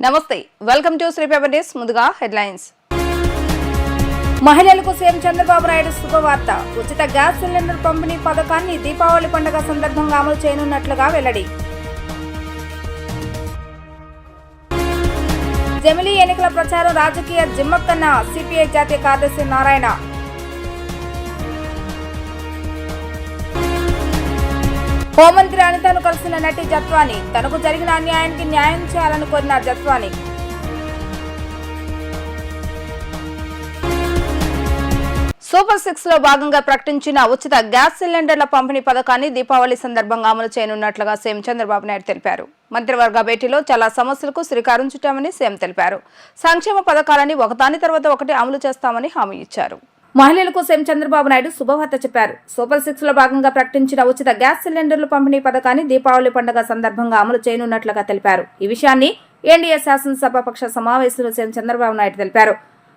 నమస్తే, welcome to Shri paper news. ముందుగా headlines. మహిళలకు సీఎం చంద్రబాబు నాయుడు శుభవార్త. ఉచిత గ్యాస్ సిలిండర్ పంపిణీ పథకాన్ని దీపావళి పండుగ సందర్భంగా అమలు చేయనున్నట్లుగా వెల్లడి. జమిలీ ఎన్నికల ప్రచారం రాజకీయ జిమ్మక్కన్న సిపిఐ జాతీయ కార్యదర్శి నారాయణ. హోంమంత్రి అనితను కలిసిన నటి జత్వాని. తనకు జరిగిన అన్యాయానికి న్యాయం చేయాలని కోరిన జత్వాని. సూపర్ 6 లో భాగంగా ప్రకటించిన ఉచిత గ్యాస్ సిలిండర్ల పంపిణీ పథకాన్ని దీపావళి సందర్భంగా అమలు చేయనున్నట్లుగా సీఎం చంద్రబాబు నాయుడు తెలిపారు. మంత్రివర్గ భేటీలో చాలా సమస్యలకు శ్రీకారం చుట్టామని సీఎం తెలిపారు. సంక్షేమ పథకాలని ఒకదాని తర్వాత ఒకటి అమలు చేస్తామని హామీ ఇచ్చారు. మహిళలకు సీఎం చంద్రబాబు నాయుడు శుభవార్త చెప్పారు. సూపర్ 6 లో భాగంగా ప్రకటించిన ఉచిత గ్యాస్ సిలిండర్ల పంపిణీ పథకాన్ని దీపావళి పండుగ సందర్భంగా అమలు చేయనున్నట్లుగా తెలిపారు. ఈ విషయాన్ని ఎన్డీఏ శాసనసభాపక్ష సమావేశంలో సీఎం చంద్రబాబు నాయుడు తెలిపారు.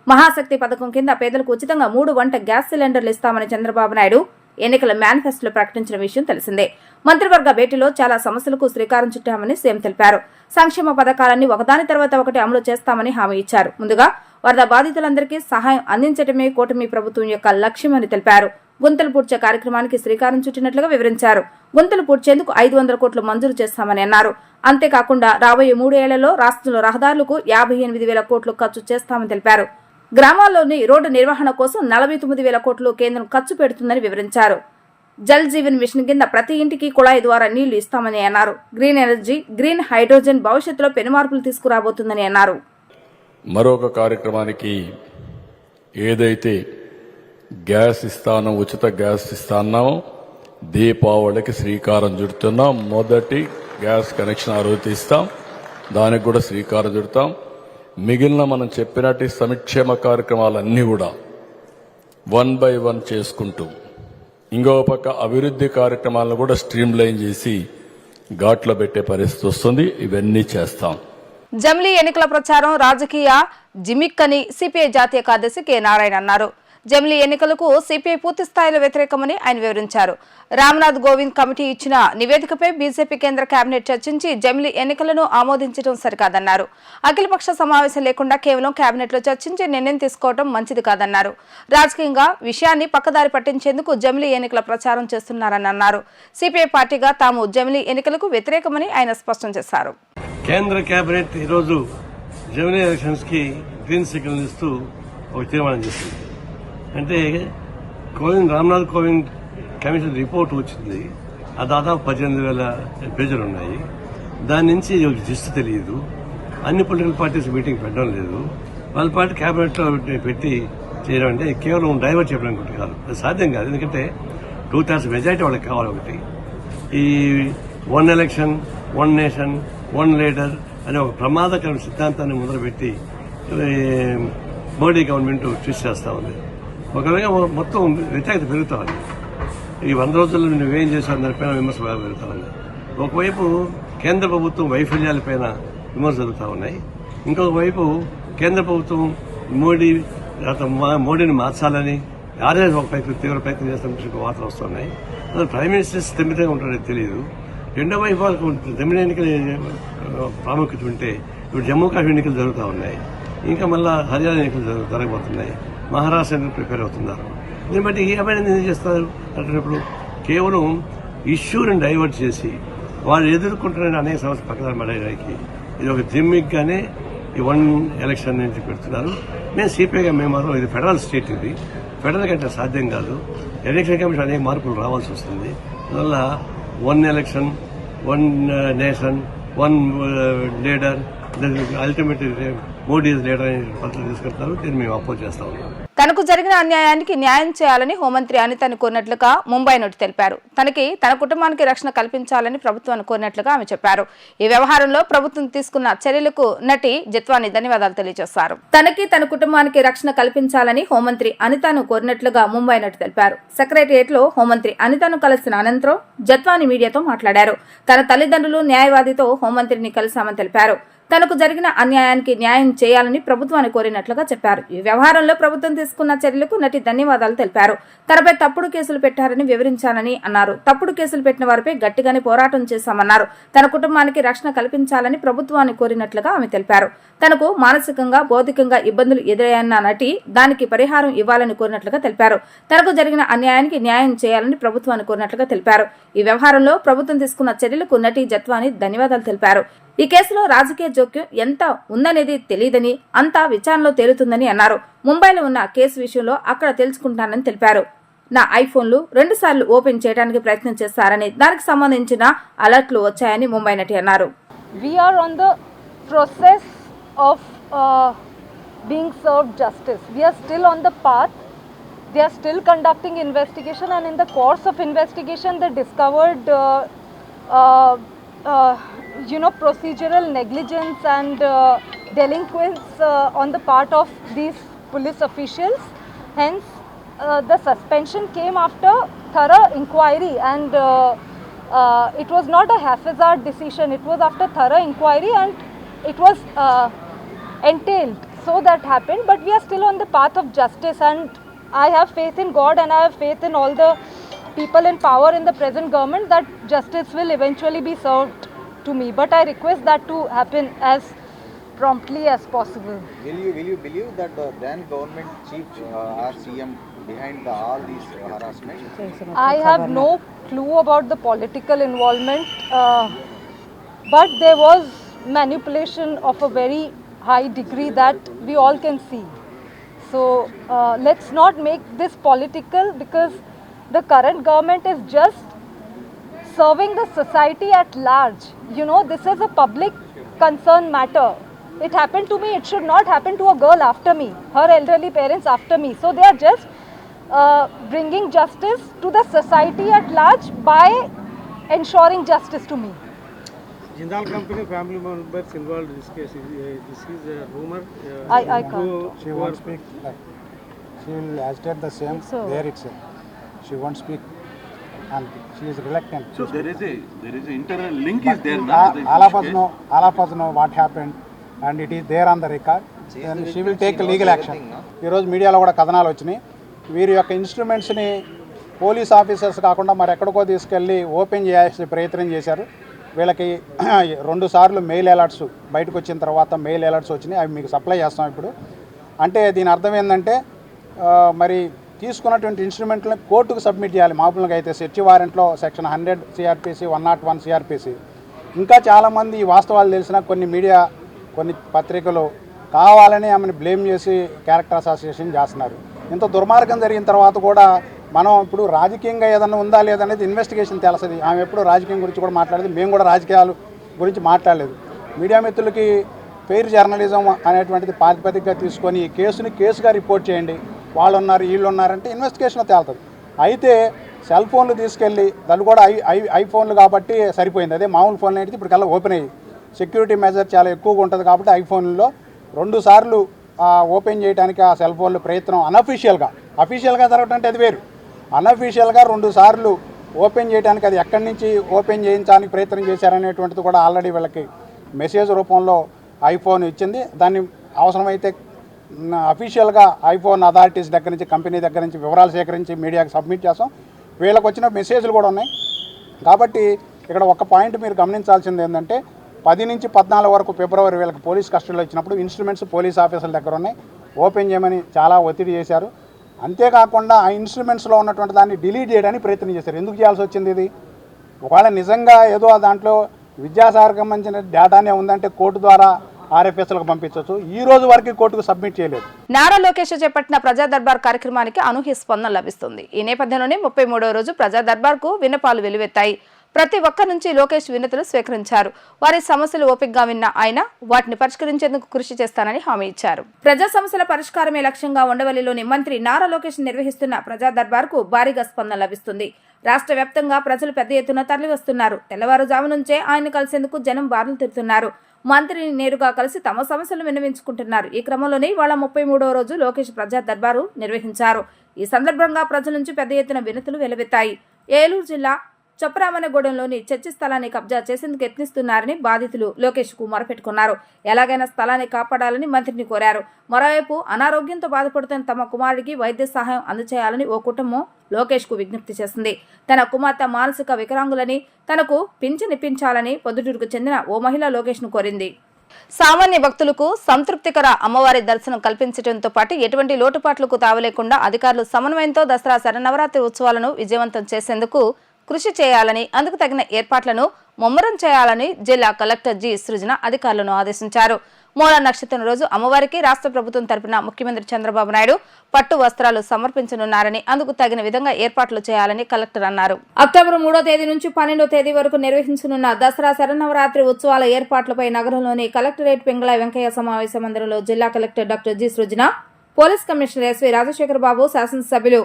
మహాశక్తి పథకం కింద పేదలకు ఉచితంగా 3 వంట గ్యాస్ సిలిండర్లు ఇస్తామని చంద్రబాబు నాయుడు ఎన్నికల మేనిఫెస్టోలో ప్రకటించిన విషయం తెలిసిందే. మంత్రివర్గ భేటీలో చాలా సమస్యలకు శ్రీకారం చుట్టామని సీఎం తెలిపారు. సంక్షేమ పథకాలన్నీ ఒకదాని తర్వాత ఒకటి అమలు చేస్తామని హామీ ఇచ్చారు. ముందుగా వరద బాధితులందరికీ సహాయం అందించడమే కూటమి ప్రభుత్వం యొక్క లక్ష్యమని తెలిపారు. గుంతలు పూడ్చే కార్యక్రమానికి శ్రీకారం చుట్టినట్లుగా వివరించారు. గుంతలు పూడ్చేందుకు 500 కోట్లు మంజూరు చేస్తామని అన్నారు. అంతేకాకుండా రాబోయే 3 ఏళ్లలో రాష్ట్రంలో రహదారులకు 58,000 కోట్లు ఖర్చు చేస్తామని తెలిపారు. గ్రామాల్లోని రోడ్డు నిర్వహణ కోసం 49,000 కోట్లు కేంద్రం ఖర్చు పెడుతుందని వివరించారు. జల్ జీవన్ మిషన్ కింద ప్రతి ఇంటికి కుళాయి ద్వారా నీళ్లు ఇస్తామని అన్నారు. గ్రీన్ ఎనర్జీ, గ్రీన్ హైడ్రోజన్ భవిష్యత్తులో పెనుమార్పులు తీసుకురాబోతుందని అన్నారు. మరొక కార్యక్రమానికి ఏదైతే గ్యాస్ ఇస్తానో, ఉచిత గ్యాస్ ఇస్తానో దీపావళికి శ్రీకారం చుడుతున్నాం. మొదటి గ్యాస్ కనెక్షన్ ఆ రోజు ఇస్తాం, దానికి కూడా శ్రీకారం చుడతాం. మిగిలిన మనం చెప్పినట్టు సంక్షేమ కార్యక్రమాలన్నీ కూడా 1 by 1 చేసుకుంటూ ఇంకో పక్క అభివృద్ధి కార్యక్రమాలను కూడా స్ట్రీమ్ లైన్ చేసి ఘాట్లో పెట్టే పరిస్థితి వస్తుంది. ఇవన్నీ చేస్తాం. జమిలీ ఎన్నికల ప్రచారం రాజకీయ జిమిక్ అని సిపిఐ జాతీయ కార్యదర్శి కె నారాయణ అన్నారు. జమిలీ ఎన్నికలకు సిపిఐ పూర్తి స్థాయిలో వ్యతిరేకమని ఆయన వివరించారు. రామ్నాథ్ కోవింద్ కమిటీ ఇచ్చిన నివేదికపై బీజేపీ కేంద్ర కేబినెట్ చర్చించి జమిలీ ఎన్నికలను ఆమోదించడం సరికాదన్నారు. అఖిలపక్ష సమావేశం లేకుండా కేవలం కేబినెట్ లో చర్చించి నిర్ణయం తీసుకోవడం మంచిది కాదన్నారు. రాజకీయంగా విషయాన్ని పక్కదారి పట్టించేందుకు జమిలీ ఎన్నికల ప్రచారం చేస్తున్నారని అన్నారు. సిపిఐ పార్టీగా తాము జమిలీ ఎన్నికలకు వ్యతిరేకమని ఆయన స్పష్టం చేశారు. కేంద్ర కేబినెట్ ఈరోజు జమిలీ ఎలక్షన్స్ కి గ్రీన్ సిగ్నల్ ఇస్తూ ఒక తీర్మానం చేసింది. అంటే రామ్నాథ్ కోవింద్ కమిషన్ రిపోర్ట్ వచ్చింది. ఆ దాదాపు 18,000 పేజీలు ఉన్నాయి. దాని నుంచి జిస్ట్ తెలియదు. అన్ని పొలిటికల్ పార్టీస్ మీటింగ్ పెట్టడం లేదు. వాళ్ళ పార్టీ కేబినెట్ లో పెట్టి చేయడం అంటే కేవలం డైవర్ట్ చేయడం ఒకటి కాదు, అది సాధ్యం కాదు. ఎందుకంటే 2/3 మెజారిటీ వాళ్ళకి కావాలి. ఒకటి ఈ 1 ఎలక్షన్ 1 నేషన్ 1 లీడర్ అనే ఒక ప్రమాదకర సిద్ధాంతాన్ని మొదలుపెట్టి మోడీ గవర్నమెంట్ ట్విస్ట్ చేస్తా ఉంది. ఒకవేళ మొత్తం వ్యతిరేకత పెరుగుతా ఉంది. ఈ 100 రోజుల్లో నువ్వేం చేశావు దానిపైన విమర్శ పెరుగుతా ఉంది. ఒకవైపు కేంద్ర ప్రభుత్వం వైఫల్యాలపైన విమర్శ జరుగుతూ ఉన్నాయి. ఇంకొక వైపు కేంద్ర ప్రభుత్వం మోడీని మార్చాలని ఆర్ఎస్ ఒక తీవ్ర ప్రయత్నం చేస్తున్న వార్తలు వస్తున్నాయి. అసలు ప్రైమ్ మినిస్టర్ స్థిమితంగా ఉంటాడో తెలియదు. రెండో వైపు వాళ్ళకు జమిలీ ఎన్నికల ప్రాముఖ్యత ఉంటే ఇప్పుడు జమ్మూ కాశ్మీర్ ఎన్నికలు జరుగుతూ ఉన్నాయి. ఇంకా మళ్ళా హర్యానా ఎన్నికలు జరగబోతున్నాయి. మహారాష్ట్ర ప్రిపేర్ అవుతున్నారు. దీన్ని బట్టి ఏమైనా ఏం చేస్తారు అంటున్నప్పుడు కేవలం ఇష్యూని డైవర్ట్ చేసి వాళ్ళు ఎదుర్కొంటున్న అనేక సమస్యలు పక్కన పడేయడానికి ఇది ఒక జిమ్మిక్ గానే ఈ 1 ఎలక్షన్ నుంచి పెడుతున్నారు. మేము సిపిఐగా మేము ఇది ఫెడరల్ స్టేట్, ఇది ఫెడరల్ కంటే సాధ్యం కాదు. ఎలక్షన్ కమిషన్ అనేక మార్పులు రావాల్సి వస్తుంది. అందువల్ల 1 election 1 nation 1 leader ultimate Modi leader అనే పద్ధతి తీసుకెళ్తారు. దీన్ని మేము అపోజ్ చేస్తా ఉన్నాం. తనకు జరిగిన అన్యాయానికి న్యాయం చేయాలని హోంమంత్రి అనితను కోరినట్లుగా ముంబై నటి తెలిపారు. తన కుటుంబానికి రక్షణ కల్పించాలని ప్రభుత్వాన్ని కోరినట్లుగా ఆమె చెప్పారు. ఈ వ్యవహారంలో ప్రభుత్వం తీసుకున్న చర్యలకు నటి జత్వాని ధన్యవాదాలు తెలియజేశారు. తన కుటుంబానికి రక్షణ కల్పించాలని హోంమంత్రి అనితను కోరినట్లుగా ముంబై నటి తెలిపారు. సెక్రటరియట్ లో హోంమంత్రి అనితను కలిసిన అనంతరం జత్వాని మీడియాతో మాట్లాడారు. తన తల్లిదండ్రులు న్యాయవాదితో హోంమంత్రిని కలిశామని తెలిపారు. తనకు జరిగిన అన్యాయానికి న్యాయం చేయాలని ప్రభుత్వాన్ని కోరినట్లుగా చెప్పారు. ఈ వ్యవహారంలో ప్రభుత్వం తీసుకున్న చర్యలకు నటి ధన్యవాదాలు తెలిపారు. తనపై తప్పుడు కేసులు పెట్టారని వివరించానని అన్నారు. తప్పుడు కేసులు పెట్టిన వారిపై గట్టిగానే పోరాటం చేశామన్నారు. తన కుటుంబానికి రక్షణ కల్పించాలని ప్రభుత్వాన్ని కోరినట్లుగా ఆమె తెలిపారు. తనకు మానసికంగా భౌతికంగా ఇబ్బందులు ఎదురయ్యన్న నటి దానికి పరిహారం ఇవ్వాలని కోరినట్లుగా తెలిపారు. తనకు జరిగిన అన్యాయానికి న్యాయం చేయాలని ప్రభుత్వాన్ని కోరినట్లుగా తెలిపారు. ఈ వ్యవహారంలో ప్రభుత్వం తీసుకున్న చర్యలకు నటి జత్వాని ధన్యవాదాలు తెలిపారు. ఈ కేసులో రాజకీయ జోక్యం ఎంత ఉందనేది తెలియదని, అంతా విచారణలో తేలుతుందని అన్నారు. ముంబైలో ఉన్న కేసు విషయంలో అక్కడ తెలుసుకుంటానని తెలిపారు. నా ఐఫోన్లు 2 సార్లు ఓపెన్ చేయడానికి ప్రయత్నం చేస్తారని, దానికి సంబంధించిన అలర్ట్లు వచ్చాయని ముంబై నటి అన్నారు. We are on the process of being served justice. We are still on the path. They are still conducting investigation, and in the course of investigation they discovered procedural negligence and delinquence on the part of these police officials. Hence the suspension came after thorough inquiry, and it was not a haphazard decision. It was after thorough inquiry, and it was entailed. So that happened, but we are still on the path of justice, and I have faith in God, and I have faith in all the people in power in the present government that justice will eventually be served to me. But I request that to happen as promptly as possible. Will you believe that the then government chief or CM behind all these harassment? I have no clue about the political involvement, but there was manipulation of a very high degree that we all can see. So let's not make this political, because the current government is just serving the society at large. You know, this is a public concern matter. It happened to me, it should not happen to a girl after me, her elderly parents after me. So they are just bringing justice to the society at large by ensuring justice to me. Jindal Company family members involved in this case. This is a rumor. I can't. She won't speak. She will agitate the same So. there itself. She won't speak, and she is reluctant. So there is a interlink is there. All of us know what happened, and it is there on the record. And she will take legal action. ఈరోజు మీడియాలో కూడా కథనాలు వచ్చినాయి. వీరి యొక్క ఇన్స్ట్రుమెంట్స్ని police officers కాకుండా మరి ఎక్కడికో తీసుకెళ్ళి ఓపెన్ చేయాల్సి ప్రయత్నం చేశారు. వీళ్ళకి 2 సార్లు మెయిల్ అలర్ట్స్ బయటకు వచ్చిన తర్వాత మెయిల్ అలర్ట్స్ వచ్చినాయి. అవి మీకు సప్లై చేస్తాం ఇప్పుడు. అంటే దీని అర్థం ఏంటంటే మరి తీసుకున్నటువంటి ఇన్స్ట్రుమెంట్లను కోర్టుకు సబ్మిట్ చేయాలి. మామూలుగా అయితే సెర్చ్ వారెంట్లో సెక్షన్ 100 సిఆర్పిసి 101 సిఆర్పిసి. ఇంకా చాలామంది ఈ వాస్తవాలు తెలిసిన కొన్ని మీడియా కొన్ని పత్రికలు కావాలని ఆమెను బ్లేమ్ చేసి క్యారెక్టర్ అసోసియేషన్ చేస్తున్నారు. ఇంత దుర్మార్గం జరిగిన తర్వాత కూడా మనం ఇప్పుడు రాజకీయంగా ఏదన్నా ఉందా లేదనేది ఇన్వెస్టిగేషన్ తెలుస్తుంది. ఆమె ఎప్పుడు రాజకీయం గురించి కూడా మాట్లాడేది, మేము కూడా రాజకీయాలు గురించి మాట్లాడలేదు. మీడియా మిత్రులకి ఫెయిర్ జర్నలిజం అనేటువంటిది ప్రాతిపదికగా తీసుకొని ఈ కేసుని కేసుగా రిపోర్ట్ చేయండి. వాళ్ళు ఉన్నారు వీళ్ళు ఉన్నారంటే ఇన్వెస్టిగేషన్ తేలుతుంది. అయితే సెల్ ఫోన్లు తీసుకెళ్ళి దాన్ని కూడా ఐఫోన్లు కాబట్టి సరిపోయింది. అదే మామూలు ఫోన్లు అయితే ఇప్పటికల్లా ఓపెన్ అయ్యి సెక్యూరిటీ మెజర్ చాలా ఎక్కువగా ఉంటుంది కాబట్టి ఐఫోన్లో 2 సార్లు ఓపెన్ చేయడానికి ఆ సెల్ ఫోన్లు ప్రయత్నం అఫీషియల్గా జరగటం అంటే అది వేరు. అన్అఫీషియల్గా 2 సార్లు ఓపెన్ చేయడానికి అది ఎక్కడి నుంచి ఓపెన్ చేయించడానికి ప్రయత్నం చేశారనేటువంటిది కూడా ఆల్రెడీ వీళ్ళకి మెసేజ్ రూపంలో ఐఫోన్ ఇచ్చింది. దాన్ని అవసరమైతే అఫీషియల్గా ఐఫోన్ అథారిటీస్ దగ్గర నుంచి కంపెనీ దగ్గర నుంచి వివరాలు సేకరించి మీడియాకి సబ్మిట్ చేస్తాం. వీళ్ళకి వచ్చిన మెసేజ్లు కూడా ఉన్నాయి. కాబట్టి ఇక్కడ ఒక పాయింట్ మీరు గమనించాల్సింది ఏంటంటే 10 నుంచి 14 వరకు ఫిబ్రవరి వీళ్ళకి పోలీస్ కస్టడీలో ఇచ్చినప్పుడు ఇన్స్ట్రుమెంట్స్ పోలీస్ ఆఫీసర్ల దగ్గర ఉన్నాయి, ఓపెన్ చేయమని చాలా ఒత్తిడి చేశారు. అంతేకాకుండా ఆ ఇన్స్ట్రుమెంట్స్లో ఉన్నటువంటి దాన్ని డిలీట్ చేయడానికి ప్రయత్నం చేశారు. ఎందుకు చేయాల్సి వచ్చింది ఇది? ఒకవేళ నిజంగా ఏదో దాంట్లో విద్యాసాగర్కి సంబంధించిన డేటానే ఉందంటే కోర్టు ద్వారా ఆర్ఎఫ్ఎస్లకు పంపించవచ్చు. ఈ రోజు వరకు కోర్టుకు సబ్మిట్ చేయలేదు. నారా లోకేష్ చేపట్టిన ప్రజా దర్బార్ కార్యక్రమానికి అనూహ్య స్పందన లభిస్తుంది. ఈ నేపథ్యంలోనే 33వ రోజు ప్రజా దర్బార్కు విన్నపాలు వెలువెత్తాయి. ప్రతి ఒక్క నుంచి లోకేష్ వినతులు స్వీకరించారు. వారి సమస్యలు ఓపికగా విన్న ఆయన వాటిని పరిష్కరించేందుకు కృషి చేస్తానని హామీ ఇచ్చారు. ప్రజా సమస్యల పరిష్కారమే లక్ష్యంగా ఉండవల్లిలోని మంత్రి నారా లోకేష్ నిర్వహిస్తున్న ప్రజా దర్బార్కు భారీగా స్పందన లభిస్తుంది. రాష్ట్ర వ్యాప్తంగా ప్రజలు పెద్ద ఎత్తున తరలివస్తున్నారు. తెల్లవారుజాము నుంచే ఆయన కలిసేందుకు జనం బారులు తీరుతున్నారు. మంత్రిని నేరుగా కలిసి తమ సమస్యలు విన్నవించుకుంటున్నారు. ఈ క్రమంలోనే ఇవాళ 33వ రోజు లోకేష్ ప్రజా దర్బారు నిర్వహించారు. ఈ సందర్భంగా ప్రజల నుంచి పెద్ద ఎత్తున వినతులు వెలువెత్తాయి. ఏలూరు జిల్లా చొప్పరామన్నగూడెంలోని చర్చి స్థలాన్ని కబ్జా చేసేందుకు యత్నిస్తున్నారని బాధితులు లోకేష్ కు మొరపెట్టుకున్నారు. ఎలాగైనా స్థలాన్ని కాపాడాలని మంత్రిని కోరారు. మరోవైపు అనారోగ్యంతో బాధపడుతున్న తమ కుమారుడికి వైద్య సహాయం అందజేయాలని ఓ కుటుంబం లోకేష్ కు విజ్ఞప్తి చేసింది. తన కుమార్తె మానసిక వికలాంగులని తనకు పింఛనిప్పించాలని పొద్దుటూరుకు చెందిన ఓ మహిళ లోకేష్ ను కోరింది. సామాన్య భక్తులకు సంతృప్తికర అమ్మవారి దర్శనం కల్పించడంతో పాటు ఎటువంటి లోటుపాట్లకు తావలేకుండా అధికారులు సమన్వయంతో దసరా శరన్నవరాత్రి ఉత్సవాలను విజయవంతం చేసేందుకు కృషి చేయాలని, అందుకు తగిన ఏర్పాట్లను ముమ్మరం చేయాలని జిల్లా కలెక్టర్ జి. సృజన అధికారులను ఆదేశించారు. మూల నక్షత్రం రోజు అమ్మవారికి రాష్ట్ర ప్రభుత్వం తరపున ముఖ్యమంత్రి చంద్రబాబు నాయుడు పట్టు వస్త్రాలు సమర్పించనున్నారని, అందుకు తగిన విధంగా ఏర్పాట్లు చేయాలని కలెక్టర్ అన్నారు. అక్టోబర్ 3వ తేదీ నుంచి 12వ తేదీ వరకు నిర్వహించనున్న దసరా శరన్నవరాత్రి ఉత్సవాల ఏర్పాట్లపై నగరంలోని కలెక్టరేట్ పింగళ వెంకయ్య సమావేశ మందిరంలో జిల్లా కలెక్టర్ డాక్టర్ జి. సృజన, పోలీస్ కమిషనర్ ఎస్వి రాజశేఖర్ బాబు, శాసనసభ్యులు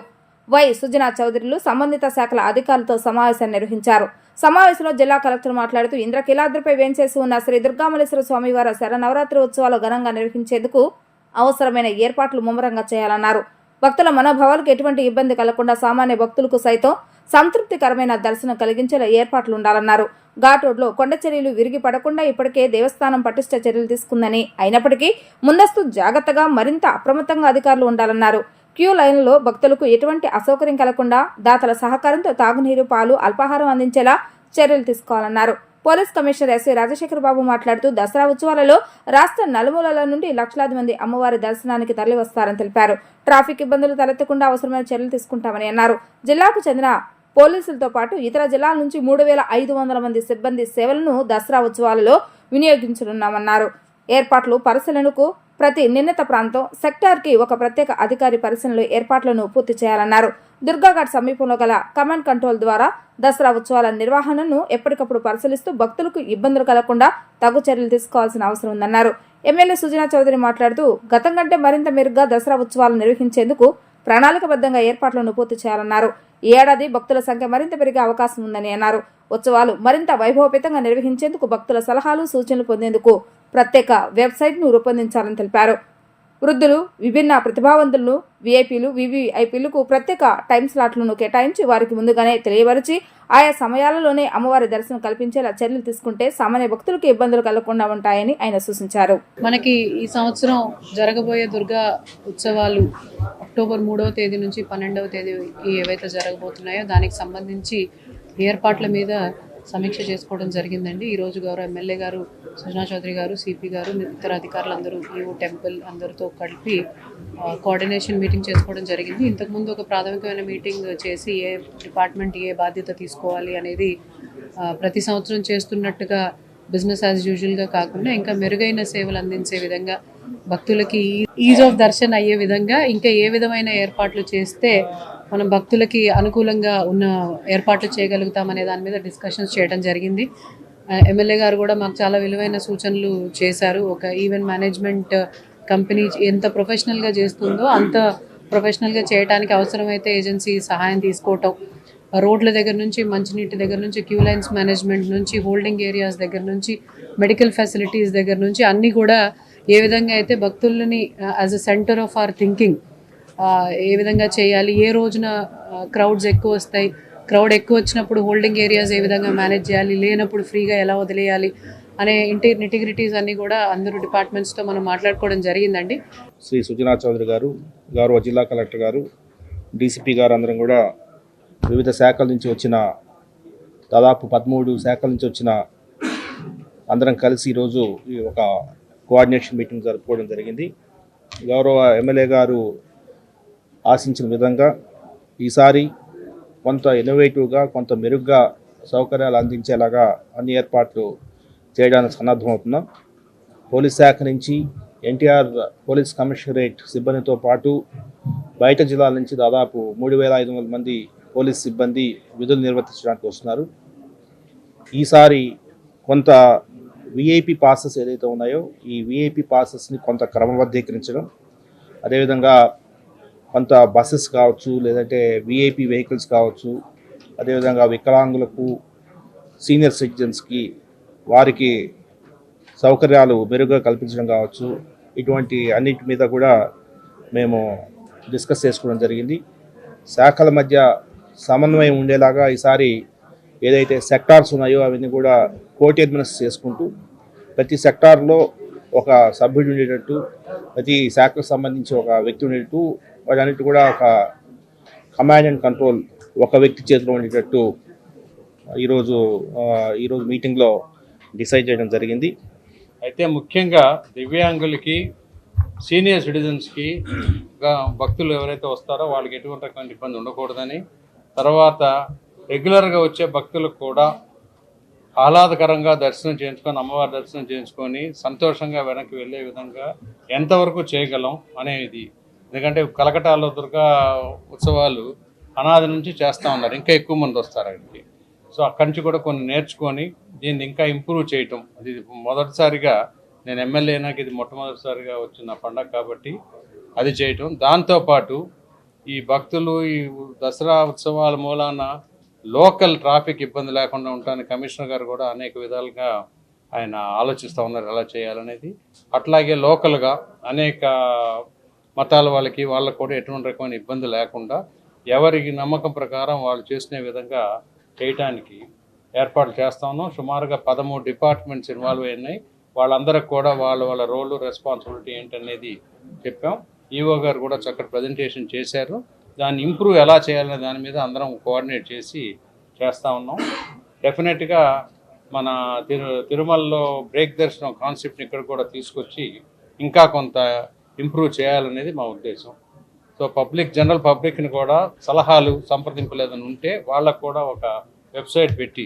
వై. సుజనా చౌదరిలు సంబంధిత శాఖల అధికారులతో సమావేశాన్ని నిర్వహించారు. సమావేశంలో జిల్లా కలెక్టర్ మాట్లాడుతూ ఇంద్రకీలాద్రిపై వేంచేసి ఉన్న శ్రీ దుర్గామల్లేశ్వర స్వామివారి శరన్నవరాత్రి ఉత్సవాలు ఘనంగా నిర్వహించేందుకు అవసరమైన ఏర్పాట్లు ముమ్మరంగా చేయాలన్నారు. భక్తుల మనోభావాలకు ఎటువంటి ఇబ్బంది కలగకుండా సామాన్య భక్తులకు సైతం సంతృప్తికరమైన దర్శనం కలిగించేలా ఏర్పాట్లు ఉండాలన్నారు. ఘాట్ రోడ్లో కొండ చర్యలు విరిగి పడకుండా ఇప్పటికే దేవస్థానం పటిష్ట చర్యలు తీసుకుందని, అయినప్పటికీ ముందస్తు జాగ్రత్తగా మరింత అప్రమత్తంగా అధికారులు ఉండాలన్నారు. క్యూ లైన్లో భక్తులకు ఎటువంటి అసౌకర్యం కలగకుండా దాతల సహకారంతో తాగునీరు, పాలు, అల్పాహారం అందించేలా చర్యలు తీసుకోవాలన్నారు. పోలీస్ కమిషనర్ ఎస్వి రాజశేఖర్ బాబు మాట్లాడుతూ దసరా ఉత్సవాలలో రాష్ట్ర నలుమూలల నుండి లక్షలాది మంది అమ్మవారి దర్శనానికి తరలివస్తారని తెలిపారు. ట్రాఫిక్ ఇబ్బందులు తలెత్తకుండా అవసరమైన చర్యలు తీసుకుంటామని అన్నారు. జిల్లాకు చెందిన పోలీసులతో పాటు ఇతర జిల్లాల నుంచి 3,500 మంది సిబ్బంది సేవలను దసరా ఉత్సవాలలో వినియోగించనున్నామన్నారు. ఏర్పాట్లు పరిశీలనకు ప్రతి నిర్ణీత ప్రాంతం, సెక్టార్కి ఒక ప్రత్యేక అధికారి పరిశీలనలో ఏర్పాట్లను పూర్తి చేయాలన్నారు. దుర్గాఘాట్ సమీపంలో గల కమాండ్ కంట్రోల్ ద్వారా దసరా ఉత్సవాల నిర్వహణను ఎప్పటికప్పుడు పరిశీలిస్తూ భక్తులకు ఇబ్బందులు కలగకుండా తగు చర్యలు తీసుకోవాల్సిన అవసరం ఉందన్నారు. ఎమ్మెల్యే సుజనా చౌదరి మాట్లాడుతూ గతం కంటే మరింత మెరుగ్గా దసరా ఉత్సవాలు నిర్వహించేందుకు ప్రణాళికబద్ధంగా ఏర్పాట్లను పూర్తి చేయాలన్నారు. ఈ ఏడాది భక్తుల సంఖ్య మరింత పెరిగే అవకాశం ఉందని అన్నారు. ఉత్సవాలు మరింత వైభవపేతంగా నిర్వహించేందుకు భక్తుల సలహాలు, సూచనలు పొందేందుకు ప్రత్యేక వెబ్సైట్ను రూపొందించాలని తెలిపారు. వృద్ధులు, విభిన్న ప్రతిభావంతులను, వీఐపీలు, వీవీఐపీలకు ప్రత్యేక టైం స్లాట్లను కేటాయించి వారికి ముందుగానే తెలియపరిచి ఆయా సమయాలలోనే అమ్మవారి దర్శనం కల్పించేలా చర్యలు తీసుకుంటే సామాన్య భక్తులకు ఇబ్బందులు కలగకుండా ఉంటాయని ఆయన సూచించారు. మనకి ఈ సంవత్సరం జరగబోయే దుర్గా ఉత్సవాలు అక్టోబర్ 3వ తేదీ నుంచి 12వ తేదీకి ఏవైతే జరగబోతున్నాయో దానికి సంబంధించి ఏర్పాట్ల మీద సమీక్ష చేసుకోవడం జరిగిందండి. ఈరోజు గౌరవ ఎమ్మెల్యే గారు సుజనా చౌదరి గారు, సిపి గారు, ఇతర అధికారులందరూ ఈవో టెంపుల్ అందరితో కలిపి కోఆర్డినేషన్ మీటింగ్ చేసుకోవడం జరిగింది. ఇంతకుముందు ఒక ప్రాథమికమైన మీటింగ్ చేసి ఏ డిపార్ట్మెంట్ ఏ బాధ్యత తీసుకోవాలి అనేది ప్రతి సంవత్సరం చేస్తున్నట్టుగా బిజినెస్ యాజ్ యూజువల్గా కాకుండా ఇంకా మెరుగైన సేవలు అందించే విధంగా, భక్తులకి ఈజ్ ఆఫ్ దర్శన్ అయ్యే విధంగా ఇంకా ఏ విధమైన ఏర్పాట్లు చేస్తే మనం భక్తులకి అనుకూలంగా ఉన్న ఏర్పాట్లు చేయగలుగుతామనే దాని మీద డిస్కషన్స్ చేయడం జరిగింది. ఎమ్మెల్యే గారు కూడా మాకు చాలా విలువైన సూచనలు చేశారు. ఒక ఈవెంట్ మేనేజ్మెంట్ కంపెనీ ఎంత ప్రొఫెషనల్గా చేస్తుందో అంత ప్రొఫెషనల్గా చేయడానికి అవసరమైతే ఏజెన్సీ సహాయం తీసుకోవటం, రోడ్ల దగ్గర నుంచి, మంచినీటి దగ్గర నుంచి, క్యూ లైన్స్ మేనేజ్మెంట్ నుంచి, హోల్డింగ్ ఏరియాస్ దగ్గర నుంచి, మెడికల్ ఫెసిలిటీస్ దగ్గర నుంచి అన్నీ కూడా ఏ విధంగా అయితే భక్తులని as a centre of our thinking ఏ విధంగా చేయాలి, ఏ రోజున క్రౌడ్స్ ఎక్కువ వస్తాయి, క్రౌడ్ ఎక్కువ వచ్చినప్పుడు హోల్డింగ్ ఏరియాస్ ఏ విధంగా మేనేజ్ చేయాలి, లేనప్పుడు ఫ్రీగా ఎలా వదిలేయాలి అనే ఇంటిగ్రిటీస్ అన్నీ కూడా అందరూ డిపార్ట్మెంట్స్తో మనం మాట్లాడుకోవడం జరిగిందండి. శ్రీ సుజనా చౌదరి గారు, గౌరవ జిల్లా కలెక్టర్ గారు, డీసీపీ గారు అందరం కూడా వివిధ శాఖల నుంచి వచ్చిన దాదాపు 13 శాఖల నుంచి వచ్చిన అందరం కలిసి ఈరోజు ఒక కోఆర్డినేషన్ మీటింగ్ జరుపుకోవడం జరిగింది. గౌరవ ఎమ్మెల్యే గారు ఆశించిన విధంగా ఈసారి కొంత ఇన్నోవేటివ్గా, కొంత మెరుగ్గా సౌకర్యాలు అందించేలాగా అన్ని ఏర్పాట్లు చేయడానికి సన్నద్ధమవుతున్నాం. పోలీస్ శాఖ నుంచి ఎన్టీఆర్ పోలీస్ కమిషనరేట్ సిబ్బందితో పాటు బయట జిల్లాల నుంచి దాదాపు 3,500 మంది పోలీస్ సిబ్బంది విధులు నిర్వర్తించడానికి వస్తున్నారు. ఈసారి కొంత విఐపి పాసెస్ ఏదైతే ఉన్నాయో ఈ విఐపి పాసెస్ని కొంత క్రమబద్ధీకరించడం, అదేవిధంగా కొంత బస్సెస్ కావచ్చు, లేదంటే విఐపి వెహికల్స్ కావచ్చు, అదేవిధంగా వికలాంగులకు, సీనియర్ సిటిజన్స్కి వారికి సౌకర్యాలు మెరుగ్గా కల్పించడం కావచ్చు, ఇటువంటి అన్నిటి మీద కూడా మేము డిస్కస్ చేసుకోవడం జరిగింది. శాఖల మధ్య సమన్వయం ఉండేలాగా ఈసారి ఏదైతే సెక్టార్స్ ఉన్నాయో అవన్నీ కూడా కోటి అడ్మినిస్ట్రేట్ చేసుకుంటూ ప్రతి సెక్టార్లో ఒక సభ్యుడు ఉండేటట్టు, ప్రతి శాఖకు సంబంధించి ఒక వ్యక్తి ఉండేటట్టు, వాటన్నిటి కూడా ఒక కమాండ్ అండ్ కంట్రోల్ ఒక వ్యక్తి చేతిలో ఉండేటట్టు ఈరోజు మీటింగ్లో డిసైడ్ చేయడం జరిగింది. అయితే ముఖ్యంగా దివ్యాంగులకి, సీనియర్ సిటిజన్స్కి, భక్తులు ఎవరైతే వస్తారో వాళ్ళకి ఎటువంటి రకమైన ఇబ్బంది ఉండకూడదని, తర్వాత రెగ్యులర్గా వచ్చే భక్తులకు కూడా ఆహ్లాదకరంగా దర్శనం చేయించుకొని, అమ్మవారి దర్శనం చేయించుకొని సంతోషంగా వెనక్కి వెళ్ళే విధంగా ఎంతవరకు చేయగలం అనేది. ఎందుకంటే కలకటాలో దుర్గా ఉత్సవాలు అనాది నుంచి చేస్తూ ఉన్నారు, ఇంకా ఎక్కువ మంది వస్తారు అక్కడికి. సో అక్కడి నుంచి కూడా కొన్ని నేర్చుకొని దీన్ని ఇంకా ఇంప్రూవ్ చేయటం. అది మొదటిసారిగా నేను ఎమ్మెల్యే అయినాక ఇది మొట్టమొదటిసారిగా వచ్చిన పండగ కాబట్టి అది చేయటం. దాంతోపాటు ఈ భక్తులు ఈ దసరా ఉత్సవాల మూలాన లోకల్ ట్రాఫిక్ ఇబ్బంది లేకుండా ఉండడానికి కమిషనర్ గారు కూడా అనేక విధాలుగా ఆయన ఆలోచిస్తూ ఉన్నారు ఎలా చేయాలనేది. అట్లాగే లోకల్గా అనేక మతాల వాళ్ళకి కూడా ఎటువంటి రకమైన ఇబ్బంది లేకుండా ఎవరికి నమ్మకం ప్రకారం వాళ్ళు చేసుకునే విధంగా చేయటానికి ఏర్పాట్లు చేస్తా ఉన్నాం. సుమారుగా 13 డిపార్ట్మెంట్స్ ఇన్వాల్వ్ అయినాయి. వాళ్ళందరికి కూడా వాళ్ళ రోలు, రెస్పాన్సిబిలిటీ ఏంటనేది చెప్పాం. ఈఓ గారు కూడా చక్కటి ప్రజెంటేషన్ చేశారు. దాన్ని ఇంప్రూవ్ ఎలా చేయాలనే దాని మీద అందరం కోఆర్డినేట్ చేసి చేస్తూ ఉన్నాం. డెఫినెట్గా మన తిరుమలలో బ్రేక్ దర్శనం కాన్సెప్ట్ని ఇక్కడ కూడా తీసుకొచ్చి ఇంకా కొంత ఇంప్రూవ్ చేయాలనేది మా ఉద్దేశం. సో జనరల్ పబ్లిక్ని కూడా సలహాలు, సంప్రదింపులు ఏదైనా ఉంటే వాళ్ళకు కూడా ఒక వెబ్సైట్ పెట్టి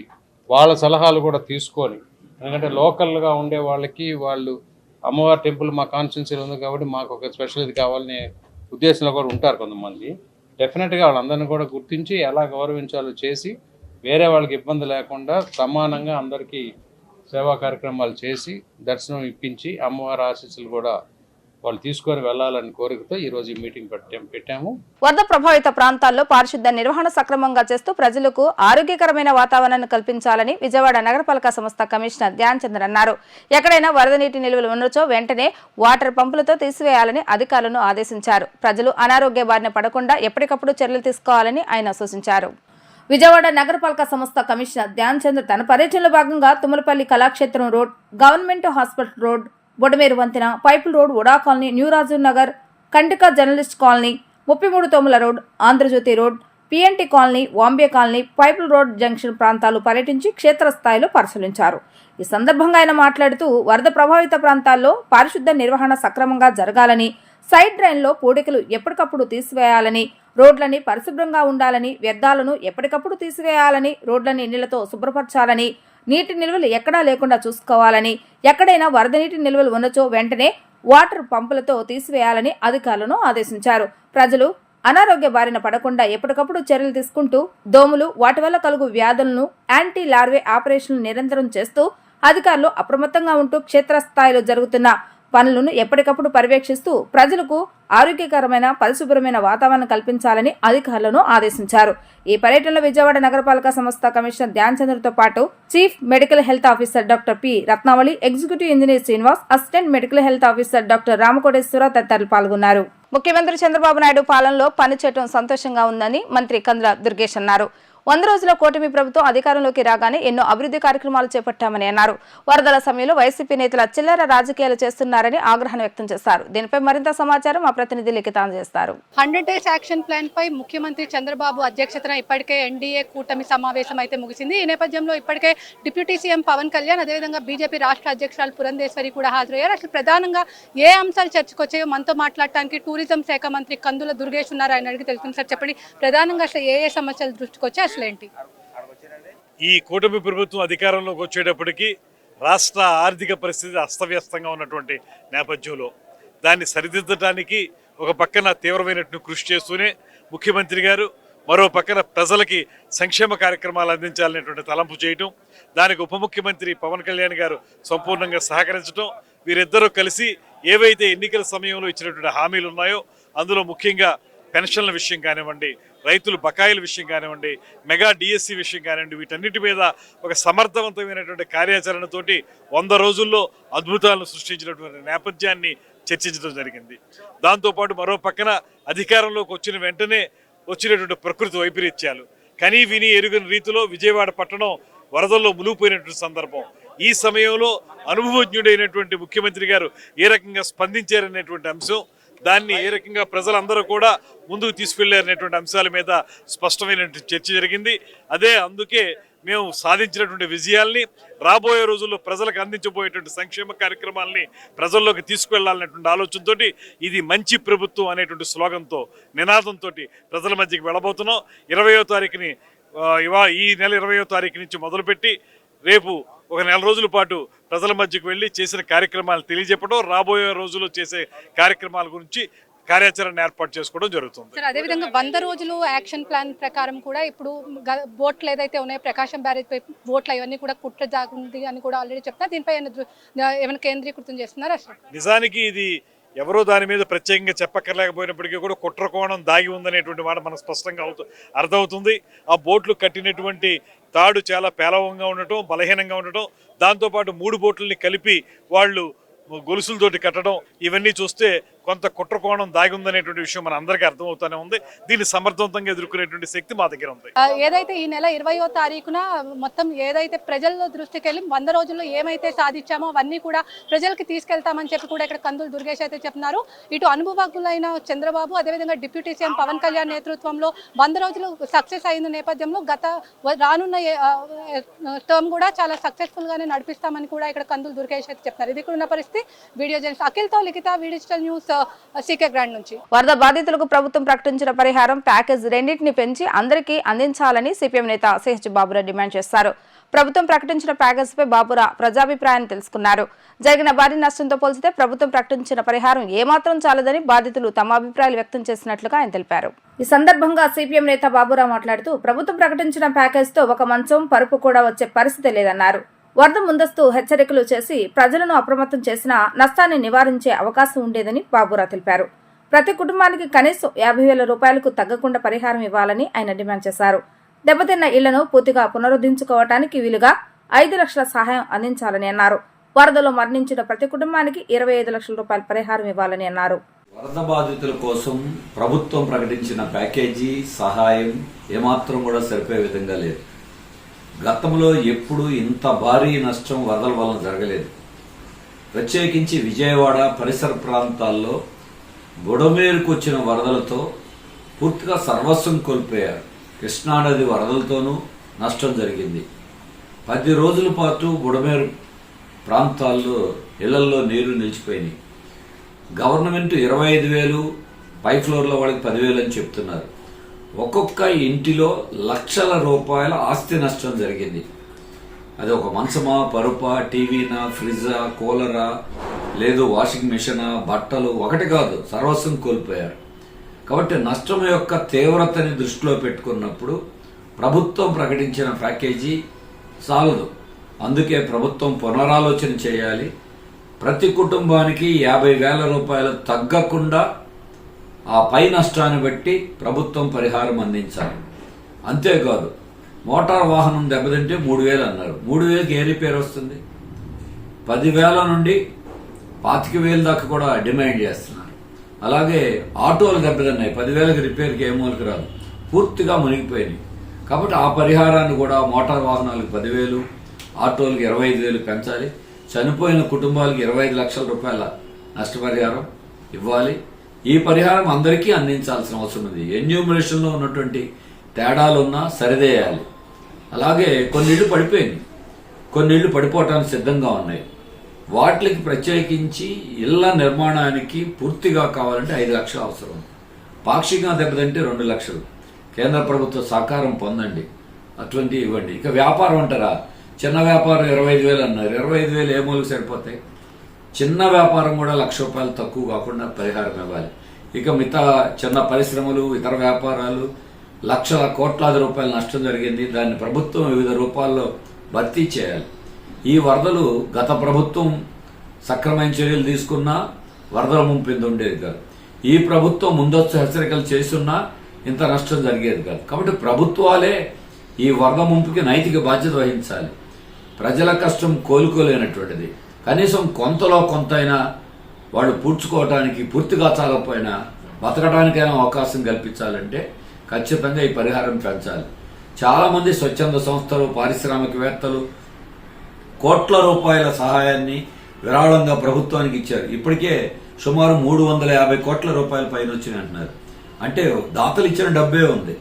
వాళ్ళ సలహాలు కూడా తీసుకొని, ఎందుకంటే లోకల్గా ఉండే వాళ్ళకి వాళ్ళు అమ్మవారి టెంపుల్ మా కాన్స్టిట్యున్సీలో ఉంది కాబట్టి మాకు ఒక స్పెషల్ ఇది కావాలనే ఉద్దేశంలో కూడా ఉంటారు కొంతమంది. డెఫినెట్గా వాళ్ళందరినీ కూడా గుర్తించి ఎలా గౌరవించాలో చేసి వేరే వాళ్ళకి ఇబ్బంది లేకుండా సమానంగా అందరికీ సేవా కార్యక్రమాలు చేసి దర్శనం ఇప్పించి అమ్మవారి ఆశీస్సులు కూడా వాళ్ళు తీసుకొని వెళ్లాలని కోరికతో ఈ రోజు ఈ మీటింగ్ పెట్టాము. వరద ప్రభావిత ప్రాంతాల్లో పారిశుద్ధ నిర్వహణ సక్రమంగా చేస్తూ ప్రజలకు ఆరోగ్యకరమైన వాతావరణాన్ని కల్పించాలని విజయవాడ నగరపాలక సంస్థ కమిషనర్ ధ్యాన్ చంద్ర అన్నారు. ఎక్కడైనా వరద నీటి నిల్వలు ఉన్నచో వెంటనే వాటర్ పంపులతో తీసివేయాలని అధికారులను ఆదేశించారు. ప్రజలు అనారోగ్య బారిన పడకుండా ఎప్పటికప్పుడు చర్యలు తీసుకోవాలని ఆయన సూచించారు. విజయవాడ నగరపాలక సంస్థ కమిషనర్ ధ్యాన్ చంద్ర తన పర్యటనలో భాగంగా Tummalapalli Kalakshetram road, government hospital road, Bodameru వంతెన, పైపుల్ రోడ్, ఉడా కాలనీ, న్యూ రాజు నగర్, కంటిక జర్నలిస్ట్ కాలనీ, 33 తోముల road, Andhrajyothi road, PNT colony, Vambay colony, పైపుల్ రోడ్ జంక్షన్ ప్రాంతాలు పర్యటించి క్షేత్రస్థాయిలో పరిశీలించారు. ఈ సందర్భంగా ఆయన మాట్లాడుతూ వరద ప్రభావిత ప్రాంతాల్లో పారిశుద్ధ నిర్వహణ సక్రమంగా జరగాలని, సైడ్ డ్రైన్లో పూడికలు ఎప్పటికప్పుడు తీసివేయాలని, రోడ్లని పరిశుభ్రంగా ఉండాలని, వ్యర్థాలను ఎప్పటికప్పుడు తీసివేయాలని, రోడ్లని నీళ్లతో శుభ్రపరచాలని, నీటి నిల్వలు ఎక్కడా లేకుండా చూసుకోవాలని, ఎక్కడైనా వరద నీటి నిల్వలు ఉన్నచో వెంటనే వాటర్ పంపులతో తీసివేయాలని అధికారులను ఆదేశించారు. ప్రజలు అనారోగ్య బారిన పడకుండా ఎప్పటికప్పుడు చర్యలు తీసుకుంటూ దోమలు, వాటి వల్ల కలుగు వ్యాధులను యాంటీ లార్వే ఆపరేషన్లు నిరంతరం చేస్తూ అధికారులు అప్రమత్తంగా ఉంటూ క్షేత్రస్థాయిలో జరుగుతున్న పనులను ఎప్పటికప్పుడు పర్యవేక్షిస్తూ ప్రజలకు ఆరోగ్యకరమైన పరిశుభ్రమైన వాతావరణం కల్పించాలని అధికారులను ఆదేశించారు. ఈ పర్యటనలో విజయవాడ నగరపాలక సంస్థ కమిషనర్ ధ్యాన్ చంద్రతో పాటు chief medical health officer doctor P Ratnavali, executive engineer Srinivas, assistant medical health officer doctor Ramakoteswara తదితరులు పాల్గొన్నారు. ముఖ్యమంత్రి చంద్రబాబు నాయుడు పాలనలో పనిచేయడం సంతోషంగా ఉందని మంత్రి కందుల దుర్గేష్ అన్నారు. 100 రోజుల కూటమి ప్రభుత్వం అధికారంలోకి రాగానే ఎన్నో అభివృద్ధి కార్యక్రమాలు చేపట్టామని అన్నారు. వరదల సమయంలో వైసీపీ నేతల చిల్లర రాజకీయాలు చేస్తున్నారని ఆగ్రహం వ్యక్తం చేశారు. దీనిపై మరింత సమాచారం మా ప్రతినిధి లిఖిత అందజేస్తారు. 100 డేస్ యాక్షన్ ప్లాన్ పై ముఖ్యమంత్రి చంద్రబాబు అధ్యక్షతన ఇప్పటికే ఎన్డీఏ కూటమి సమావేశం అయితే ముగిసింది. ఈ నేపథ్యంలో ఇప్పటికే డిప్యూటీ సీఎం పవన్ కళ్యాణ్, అదేవిధంగా బీజేపీ రాష్ట్ర అధ్యక్షురాలు పురంధేశ్వరి కూడా హాజరయ్యారు. అసలు ప్రధానంగా ఏ అంశాలు చర్చకు వచ్చాయో మనతో మాట్లాడటానికి టూరిజం శాఖ మంత్రి కందుల దుర్గేష్ ఉన్నారు. ఆయన అడిగి తెలుసుకుని సార్ చెప్పండి, ప్రధానంగా అసలు ఏ సమస్యలు దృష్టికి వచ్చాయి, అసలేంటి? ఈ కూటమి ప్రభుత్వం అధికారంలోకి వచ్చేటప్పటికి రాష్ట్ర ఆర్థిక పరిస్థితి అస్తవ్యస్తంగా ఉన్నటువంటి నేపథ్యంలో దాన్ని సరిదిద్దడానికి ఒక పక్కన తీవ్రమైనటువంటి కృషి చేస్తూనే ముఖ్యమంత్రి గారు మరో పక్కన ప్రజలకి సంక్షేమ కార్యక్రమాలు అందించాలనేటువంటి తలంపు చేయటం, దానికి ఉప ముఖ్యమంత్రి పవన్ కళ్యాణ్ గారు సంపూర్ణంగా సహకరించడం, వీరిద్దరూ కలిసి ఏవైతే ఎన్నికల సమయంలో ఇచ్చినటువంటి హామీలు ఉన్నాయో అందులో ముఖ్యంగా పెన్షన్ల విషయం కానివ్వండి, రైతులు బకాయిల విషయం కానివ్వండి, మెగా డిఎస్సి విషయం కానివ్వండి, వీటన్నిటి మీద ఒక సమర్థవంతమైనటువంటి కార్యాచరణతోటి 100 రోజుల్లో అద్భుతాలను సృష్టించినటువంటి నేపథ్యాన్ని చర్చించడం జరిగింది. దాంతోపాటు మరో పక్కన అధికారంలోకి వచ్చిన వెంటనే వచ్చినటువంటి ప్రకృతి వైపరీత్యాలు, కనీ విని ఎరుగని రీతిలో విజయవాడ పట్టణం వరదల్లో మునిగిపోయినటువంటి సందర్భం. ఈ సమయంలో అనుభవజ్ఞుడైనటువంటి ముఖ్యమంత్రి గారు ఏ రకంగా స్పందించారనేటువంటి అంశం, దాన్ని ఏ రకంగా ప్రజలందరూ కూడా ముందుకు తీసుకెళ్లారనేటువంటి అంశాల మీద స్పష్టమైనటువంటి చర్చ జరిగింది. అందుకే మేము సాధించినటువంటి విజయాల్ని రాబోయే రోజుల్లో ప్రజలకు అందించబోయేటువంటి సంక్షేమ కార్యక్రమాలని ప్రజల్లోకి తీసుకువెళ్లాలనేటువంటి ఆలోచనతో ఇది మంచి ప్రభుత్వం అనేటువంటి స్లోగన్తో, నినాదంతో ప్రజల మధ్యకి వెళ్ళబోతున్నాం. 20వ తారీఖుని ఈ నెల 20వ తారీఖు నుంచి మొదలుపెట్టి రేపు ఒక నెల రోజుల పాటు ప్రజల మధ్యకు వెళ్ళి చేసిన కార్యక్రమాలు తెలియజెప్పడం, రాబోయే రోజుల్లో చేసే కార్యక్రమాల గురించి కార్యాచరణ ఏర్పాటు చేసుకోవడం జరుగుతుంది. సార్, అదేవిధంగా 100 రోజులు యాక్షన్ ప్లాన్ ప్రకారం కూడా ఇప్పుడు బోట్లు ఏదైతే ఉన్నాయో ప్రకాశం బ్యారేజ్ పై బోట్లు అవన్నీ కూడా కుట్ర జాగుంది అని కూడా ఆల్రెడీ చెప్తున్నారు. దీనిపై ఏమైనా కేంద్రీకృతం చేస్తున్నారా? నిజానికి ఇది ఎవరో దాని మీద ప్రత్యేకంగా చెప్పక్కర్లేకపోయినప్పటికీ కూడా కుట్ర కోణం దాగి ఉందనేటువంటి మాట మనకు స్పష్టంగా అర్థమవుతుంది. ఆ బోట్లు కట్టినటువంటి తాడు చాలా పేలవంగా ఉండటం, బలహీనంగా ఉండటం, దాంతోపాటు 3 బోట్లని కలిపి వాళ్ళు గొలుసులతోటి కట్టడం, ఇవన్నీ చూస్తే కొంత కుట్ర కోణం దాగి ఉందనేటువంటి విషయం మన అందరికీ అర్థమవుతూనే ఉంది. దీన్ని సమర్థవంతంగా ఎదుర్కొనేటువంటి శక్తి మా దగ్గర ఉంది. ఏదైతే ఈ నెల 20వ తారీఖున మొత్తం ఏదైతే ప్రజల దృష్టికి వెళ్ళి 100 రోజుల్లో ఏమైతే సాధించామో అవన్నీ కూడా ప్రజలకి తీసుకెళ్తామని చెప్పి కూడా ఇక్కడ కందుల దుర్గేష్ అయితే చెప్తున్నారు. ఇటు అనుభవజ్ఞులైన చంద్రబాబు, అదేవిధంగా డిప్యూటీ సీఎం పవన్ కళ్యాణ్ నేతృత్వంలో 100 రోజులు సక్సెస్ అయిన నేపథ్యంలో రానున్న టర్మ్ కూడా చాలా సక్సెస్ఫుల్ గానే నడిపిస్తామని కూడా ఇక్కడ కందుల దుర్గేష్ అయితే చెప్తున్నారు. ఇది ఉన్న పరిస్థితి. వీడియో జర్నలిస్ట్ అఖిల్తో లిఖిత, డిజిటల్ న్యూస్, సీకే గ్రాండ్ నుంచి. వరద బాధితులకు ప్రభుత్వం ప్రకటించిన పరిహారం ప్యాకేజ్ రెండింటిని పెంచి అందరికీ అందించాలని సిపిఎం నేత సిహెచ్ బాబురావు డిమాండ్ చేశారు. ప్రభుత్వం ప్రకటించిన ప్యాకేజ్ పై బాబురావు ప్రజాభిప్రాయాన్ని తెలుసుకున్నారు. జరిగిన భారీ నష్టంతో పోల్చితే ప్రభుత్వం ప్రకటించిన పరిహారం ఏమాత్రం చాలదని బాధితులు తమ అభిప్రాయాలు వ్యక్తం చేసినట్లుగా ఆయన తెలిపారు. ఈ సందర్భంగా సిపిఎం నేత బాబురావు మాట్లాడుతూ ప్రభుత్వం ప్రకటించిన ప్యాకేజ్ తో ఒక మంచం పరుపు కూడా వచ్చే పరిస్థితి లేదన్నారు. వరద ముందస్తు హెచ్చరికలు చేసి ప్రజలను అప్రమత్తం చేసిన నష్టాన్ని నివారించే అవకాశం ఉండేదని బాబురావు తెలిపారు. ప్రతి కుటుంబానికి కనీసం 50,000 రూపాయలకు తగ్గకుండా పరిహారం ఇవ్వాలని ఆయన డిమాండ్ చేశారు. దెబ్బతిన్న ఇళ్లను పూర్తిగా పునరుద్ధరించుకోవటానికి వీలుగా 5 లక్షల సహాయం అందించాలని అన్నారు. వరదలో మరణించిన ప్రతి కుటుంబానికి 25 లక్షల రూపాయల పరిహారం ఇవ్వాలని అన్నారు. వరద బాధితుల కోసం ప్రభుత్వం ప్రకటించిన ప్యాకేజీ సహాయం ఏమాత్రం కూడా సరిపోయే విధంగా లేదు. గతంలో ఎప్పుడు ఇంత భారీ నష్టం వరదల వలన జరగలేదు. ప్రత్యేకించి విజయవాడ పరిసర ప్రాంతాల్లో బుడమేరుకు వచ్చిన వరదలతో పూర్తిగా సర్వస్వం కోల్పోయారు. కృష్ణానది వరదలతోనూ నష్టం జరిగింది. 10 రోజుల పాటు బుడమేరు ప్రాంతాల్లో ఇళ్లల్లో నీరు నిలిచిపోయినాయి. గవర్నమెంట్ 25,000, పై ఫ్లోర్ల వాళ్ళకి 10,000 అని చెప్తున్నారు. ఒక్కొక్క ఇంటిలో లక్షల రూపాయల ఆస్తి నష్టం జరిగింది. అది ఒక మంచమా, పరుపా, టీవీనా, ఫ్రిడ్జా, కూలరా, లేదు వాషింగ్ మిషనా, బట్టలు, ఒకటి కాదు, సర్వస్వం కోల్పోయారు. కాబట్టి నష్టం యొక్క తీవ్రతని దృష్టిలో పెట్టుకున్నప్పుడు ప్రభుత్వం ప్రకటించిన ప్యాకేజీ చాలదు. అందుకే ప్రభుత్వం పునరాలోచన చేయాలి. ప్రతి కుటుంబానికి 50,000 రూపాయలు తగ్గకుండా ఆ పై నష్టాన్ని బట్టి ప్రభుత్వం పరిహారం అందించాలి. అంతేకాదు, మోటార్ వాహనం దెబ్బతింటే 3,000 అన్నారు. 3,000కి ఏ రిపేర్ వస్తుంది? 10,000 నుండి 25,000 దాకా కూడా డిమాండ్ చేస్తున్నారు. అలాగే ఆటోలు దెబ్బతిన్నాయి, 10,000కి రిపేర్కి ఏ మూలకి రాదు, పూర్తిగా మునిగిపోయినాయి. కాబట్టి ఆ పరిహారాన్ని కూడా మోటార్ వాహనాలకు 10,000, ఆటోలకు 25,000 పెంచాలి. చనిపోయిన కుటుంబాలకు 25 లక్షల రూపాయల నష్టపరిహారం ఇవ్వాలి. ఈ పరిహారం అందరికీ అందించాల్సిన అవసరం ఉంది. ఎన్యూమరేషన్లో ఉన్నటువంటి తేడాలున్నా సరిదేయాలి. అలాగే కొన్ని ఇళ్లు పడిపోయింది, కొన్ని ఇళ్లు పడిపోవటానికి సిద్ధంగా ఉన్నాయి. వాటికి ప్రత్యేకించి ఇళ్ల నిర్మాణానికి పూర్తిగా కావాలంటే 5 లక్షలు అవసరం. పాక్షికంగా దెబ్బతింటే 2 లక్షలు. కేంద్ర ప్రభుత్వ సహకారం పొందండి, అటువంటివి ఇవ్వండి. ఇక వ్యాపారం అంటారా? చిన్న వ్యాపారం 25,000 అన్నారు. 25,000 ఏ మూలకు సరిపోతాయి? చిన్న వ్యాపారం కూడా 1,00,000 రూపాయలు తక్కువ కాకుండా పరిహారం ఇవ్వాలి. ఇక మిగతా చిన్న పరిశ్రమలు, ఇతర వ్యాపారాలు లక్షల కోట్లాది రూపాయల నష్టం జరిగింది. దాన్ని ప్రభుత్వం వివిధ రూపాల్లో భర్తీ చేయాలి. ఈ వరదలు గత ప్రభుత్వం సక్రమైన చర్యలు తీసుకున్నా వరదల ముంపింది ఉండేది కాదు. ఈ ప్రభుత్వం ముందస్తు హెచ్చరికలు చేస్తున్నా ఇంత నష్టం జరిగేది కాదు. కాబట్టి ప్రభుత్వాలే ఈ వరద ముంపుకి నైతిక బాధ్యత వహించాలి. ప్రజల కష్టం కోలుకోలేనటువంటిది. కనీసం కొంతలో కొంతైనా వాళ్ళు పూడ్చుకోవడానికి, పూర్తిగా చాలకపోయినా బతకడానికైనా అవకాశం కల్పించాలంటే ఖచ్చితంగా ఈ పరిహారం పెంచాలి. చాలా మంది స్వచ్ఛంద సంస్థలు, పారిశ్రామికవేత్తలు కోట్ల రూపాయల సహాయాన్ని విరాళంగా ప్రభుత్వానికి ఇచ్చారు. ఇప్పటికే సుమారు 350 కోట్ల రూపాయల పైన వచ్చినాయి అంటున్నారు. అంటే దాతలు ఇచ్చిన డబ్బే ఉంది.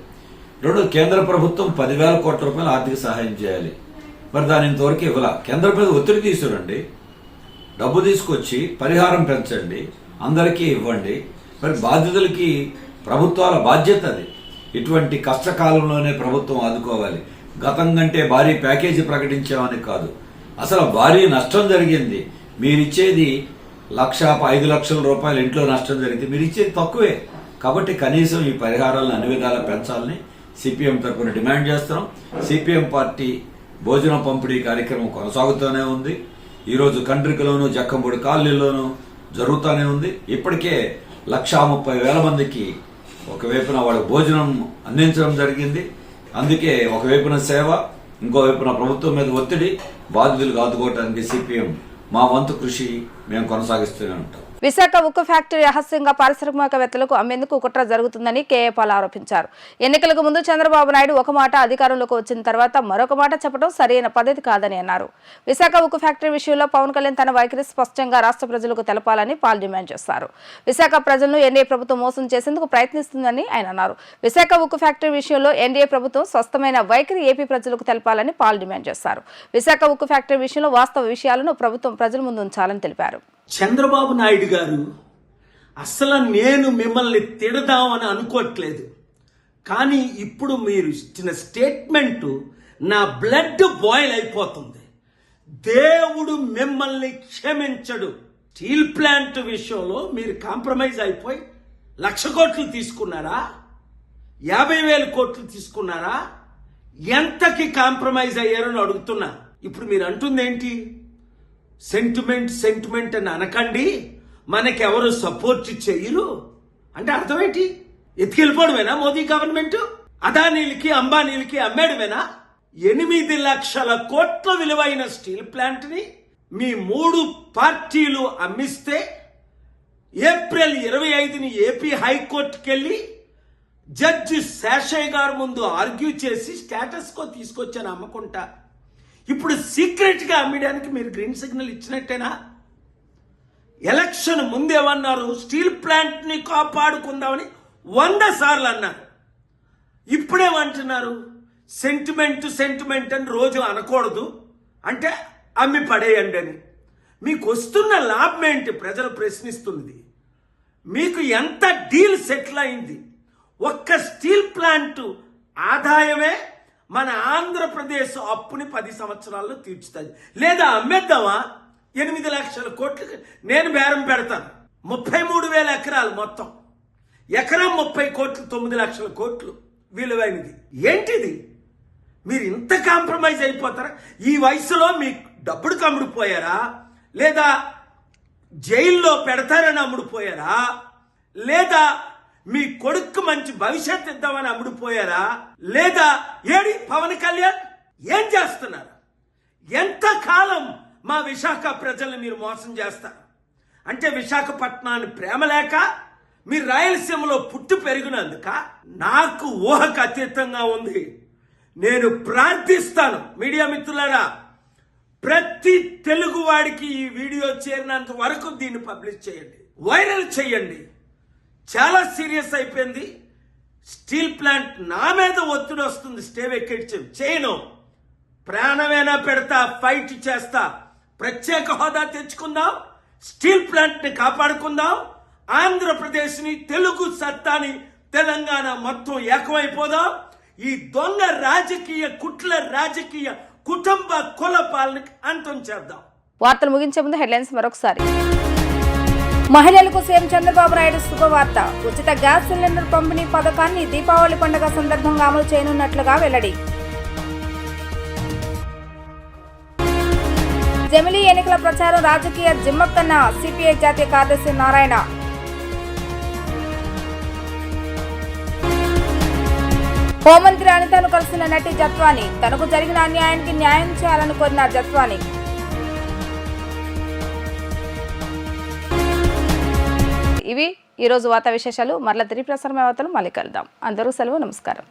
రెండు, కేంద్ర ప్రభుత్వం 10,000 కోట్ల రూపాయలు ఆర్థిక సహాయం చేయాలి. మరి దాని ఇంతవరకు ఇవ్వాల. కేంద్రం మీద ఒత్తిడి తీసుకురండి, డబ్బు తీసుకొచ్చి పరిహారం పెంచండి, అందరికీ ఇవ్వండి. మరి బాధితులకి ప్రభుత్వాల బాధ్యత అది. ఇటువంటి కష్టకాలంలోనే ప్రభుత్వం ఆదుకోవాలి. గతం కంటే భారీ ప్యాకేజీ ప్రకటించామని కాదు, అసలు భారీ నష్టం జరిగింది. మీరిచ్చేది 5 లక్షల రూపాయలు ఇంట్లో నష్టం జరిగింది, మీరు ఇచ్చేది తక్కువే. కాబట్టి కనీసం ఈ పరిహారాలను అన్ని విధాలా పెంచాలని సిపిఎం తరఫున డిమాండ్ చేస్తున్నాం. సిపిఎం పార్టీ భోజనం పంపిణీ కార్యక్రమం కొనసాగుతూనే ఉంది. ఈరోజు కండ్రికలోను, జక్కంపూడి కాలనీలోనూ జరుగుతూనే ఉంది. ఇప్పటికే 130,000 మందికి ఒకవైపున వాళ్ళకి భోజనం అందించడం జరిగింది. అందుకే ఒకవైపున సేవ, ఇంకోవైపున ప్రభుత్వం మీద ఒత్తిడి, బాధితులకు ఆదుకోవడానికి సిపిఎం మా వంతు కృషి మేము కొనసాగిస్తూనే ఉంటాం. విశాఖ ఉక్కు ఫ్యాక్టరీ రహస్యంగా పారిశ్రామికవేత్తలకు అమ్మేందుకు కుట్ర జరుగుతుందని కేఏ పాల్ ఆరోపించారు. ఎన్నికలకు ముందు చంద్రబాబు నాయుడు ఒక మాట, అధికారంలోకి వచ్చిన తర్వాత మరొక మాట చెప్పడం సరైన పద్ధతి కాదని అన్నారు. విశాఖ ఉక్కు ఫ్యాక్టరీ విషయంలో పవన్ కళ్యాణ్ తన వైఖరి స్పష్టంగా రాష్ట్ర ప్రజలకు తెలపాలని పాల్ డిమాండ్ చేశారు. విశాఖ ప్రజలను ఎన్డీఏ ప్రభుత్వం మోసం చేసేందుకు ప్రయత్నిస్తుందని ఆయన అన్నారు. విశాఖ ఉక్కు ఫ్యాక్టరీ విషయంలో ఎన్డీఏ ప్రభుత్వం స్పష్టమైన వైఖరి ఏపీ ప్రజలకు తెలపాలని పాల్ డిమాండ్ చేశారు. విశాఖ ఉక్కు ఫ్యాక్టరీ విషయంలో వాస్తవ విషయాలను ప్రభుత్వం ప్రజల ముందు ఉంచాలని తెలిపారు. చంద్రబాబు నాయుడు గారు అసలు నేను మిమ్మల్ని తిడదామని అనుకోవట్లేదు, కానీ ఇప్పుడు మీరు ఇచ్చిన స్టేట్మెంట్ నా బ్లడ్ బాయిల్ అయిపోతుంది. దేవుడు మిమ్మల్ని క్షమించడు. స్టీల్ ప్లాంట్ విషయంలో మీరు కాంప్రమైజ్ అయిపోయి 1,00,000 కోట్లు తీసుకున్నారా, 50,000 కోట్లు తీసుకున్నారా, ఎంతకి కాంప్రమైజ్ అయ్యారని అడుగుతున్నా. ఇప్పుడు మీరు అంటుంది ఏంటి? సెంటిమెంట్ అని అనకండి, మనకెవరు సపోర్ట్ చేయరు అంటే అర్థం ఏంటి? ఎత్తుకెళ్ళిపోవడమేనా మోదీ గవర్నమెంట్? అదానీలకి, అంబానీలకి అమ్మేయడమేనా? 8 లక్షల కోట్ల విలువైన స్టీల్ ప్లాంట్ ని మీ 3 పార్టీలు అమ్మిస్తే ఏప్రిల్ 25ని ఏపీ హైకోర్టుకెళ్లి జడ్జి శేషయ్య గారు ముందు ఆర్గ్యూ చేసి స్టేటస్ కో తీసుకొచ్చాను అమ్మకుంటా. ఇప్పుడు సీక్రెట్ గా అమ్మడానికి మీరు గ్రీన్ సిగ్నల్ ఇచ్చినట్టేనా? ఎలక్షన్ ముందేమన్నారు? స్టీల్ ప్లాంట్ ని కాపాడుకుందామని 100 సార్లు అన్నారు. ఇప్పుడేమంటున్నారు? సెంటిమెంట్ అని రోజు అనకూడదు, అంటే అమ్మి పడేయండి అని. మీకు వస్తున్న లాభం ఏంటి? ప్రజలు ప్రశ్నిస్తున్నది. మీకు ఎంత డీల్ సెటిల్ అయింది? ఒక్క స్టీల్ ప్లాంట్ ఆదాయమే మన ఆంధ్రప్రదేశ్ అప్పుని 10 సంవత్సరాల్లో తీర్చుతుంది. లేదా అమ్మేద్దామా? 8 లక్షల కోట్లు నేను బేరం పెడతాను. 33,000 ఎకరాలు మొత్తం, ఎకరం 30 కోట్లు, 9 లక్షల కోట్లు విలువైనది. ఏంటిది? మీరు ఇంత కాంప్రమైజ్ అయిపోతారా? ఈ వయసులో మీకు డబ్బుడు అమ్ముడుపోయారా, లేదా జైల్లో పెడతారని అమ్ముడుపోయారా, లేదా మీ కొడుకు మంచి భవిష్యత్ ఇద్దామని అమ్ముడుపోయారా, లేదా ఏడి పవన్ కళ్యాణ్ ఏం చేస్తున్నారు? ఎంతకాలం మా విశాఖ ప్రజల్ని మీరు మోసం చేస్తారు? అంటే విశాఖపట్నాన్ని ప్రేమ లేక, మీరు రాయలసీమలో పుట్టి పెరిగినందుక? నాకు ఊహకు అతీతంగా ఉంది. నేను ప్రార్థిస్తాను, మీడియా మిత్రులారా, ప్రతి తెలుగువాడికి ఈ వీడియో చేరినంత వరకు దీన్ని పబ్లిష్ చేయండి, వైరల్ చేయండి. చాలా సీరియస్ అయిపోయింది. స్టీల్ ప్లాంట్ నా మీద ఒత్తిడి వస్తుంది, స్టే వెకేట్ చేయను, ప్రాణమైనా పెడతా, ఫైట్ చేస్తా. ప్రత్యేక హోదా తెచ్చుకుందాం, స్టీల్ ప్లాంట్ ని కాపాడుకుందాం, ఆంధ్రప్రదేశ్ని, తెలుగు సత్తాని, తెలంగాణ మొత్తం ఏకమైపోదాం. ఈ దొంగ రాజకీయ రాజకీయ కుటుంబ కుల పాలనకి అంతం చేద్దాం. వార్తలు ముగించే ముందు హెడ్లైన్స్ మరొకసారి. మహిళలకు సీఎం చంద్రబాబు నాయుడు శుభవార్త. ఉచిత గ్యాస్ సిలిండర్ పంపిణీ పథకాన్ని దీపావళి పండుగ సందర్భంగా అమలు చేయనున్నట్లుగా వెల్లడి. జమిలీ ఎన్నికల ప్రచారం రాజకీయ జిమ్మక్కన్న సిపిఐ జాతీయ కార్యదర్శి నారాయణ. హోంమంత్రి అనితను కలిసిన నటి జత్వాని. తనకు జరిగిన అన్యాయానికి న్యాయం చేయాలని కోరిన జత్వాని. ఇవి ఈరోజు వార్తా విశేషాలు. మరలా తిరిగి ప్రసారమే వార్తలు మళ్ళీ కలుద్దాం. అందరూ సెలవు. నమస్కారం.